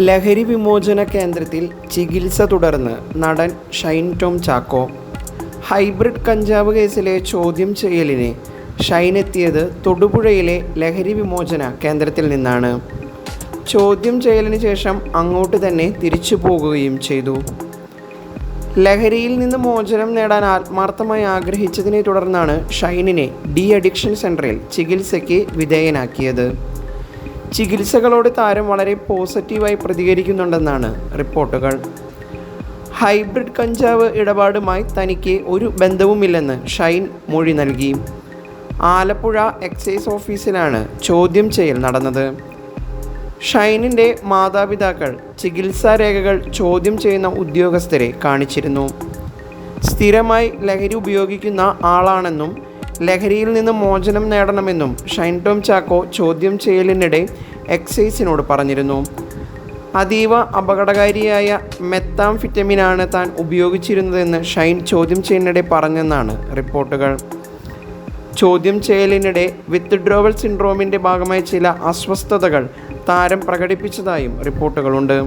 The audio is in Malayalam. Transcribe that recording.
ലഹരി വിമോചന കേന്ദ്രത്തിൽ ചികിത്സ തുടർന്ന് നടൻ ഷൈൻ ടോം ചാക്കോ. ഹൈബ്രിഡ് കഞ്ചാവ് കേസിലെ ചോദ്യം ചെയ്യലിന് ഷൈൻ എത്തിയത് തൊടുപുഴയിലെ ലഹരി വിമോചന കേന്ദ്രത്തിൽ നിന്നാണ്. ചോദ്യം ചെയ്യലിന് ശേഷം അങ്ങോട്ട് തന്നെ തിരിച്ചു പോകുകയും ചെയ്തു. ലഹരിയിൽ നിന്ന് മോചനം നേടാൻ ആത്മാർത്ഥമായി ആഗ്രഹിച്ചതിനെ തുടർന്നാണ് ഷൈനിനെ ഡി അഡിക്ഷൻ സെൻ്ററിൽ ചികിത്സയ്ക്ക് വിധേയനാക്കിയത്. ചികിത്സകളോട് താരം വളരെ പോസിറ്റീവായി പ്രതികരിക്കുന്നുണ്ടെന്നാണ് റിപ്പോർട്ടുകൾ. ഹൈബ്രിഡ് കഞ്ചാവ് ഇടപാടുമായി തനിക്ക് ഒരു ബന്ധവുമില്ലെന്ന് ഷൈൻ മൊഴി നൽകി. ആലപ്പുഴ എക്സൈസ് ഓഫീസിലാണ് ചോദ്യം ചെയ്യൽ നടന്നത്. ഷൈനിൻ്റെ മാതാപിതാക്കൾ ചികിത്സാ രേഖകൾ ചോദ്യം ചെയ്യുന്ന ഉദ്യോഗസ്ഥരെ കാണിച്ചിരുന്നു. സ്ഥിരമായി ലഹരി ഉപയോഗിക്കുന്ന ആളാണെന്നും ലഹരിയിൽ നിന്ന് മോചനം നേടണമെന്നും ഷൈൻ ടോം ചാക്കോ ചോദ്യം ചെയ്യലിനിടെ എക്സൈസിനോട് പറഞ്ഞിരുന്നു. അതീവ അപകടകാരിയായ മെത്താംഫിറ്റമിനാണ് താൻ ഉപയോഗിച്ചിരുന്നതെന്ന് ഷൈൻ ചോദ്യം ചെയ്യലിനിടെ പറഞ്ഞെന്നാണ് റിപ്പോർട്ടുകൾ. ചോദ്യം ചെയ്യലിനിടെ വിത്ത്ഡ്രോവൽ സിൻഡ്രോമിൻ്റെ ഭാഗമായി ചില അസ്വസ്ഥതകൾ താരം പ്രകടിപ്പിച്ചതായും റിപ്പോർട്ടുകളുണ്ട്.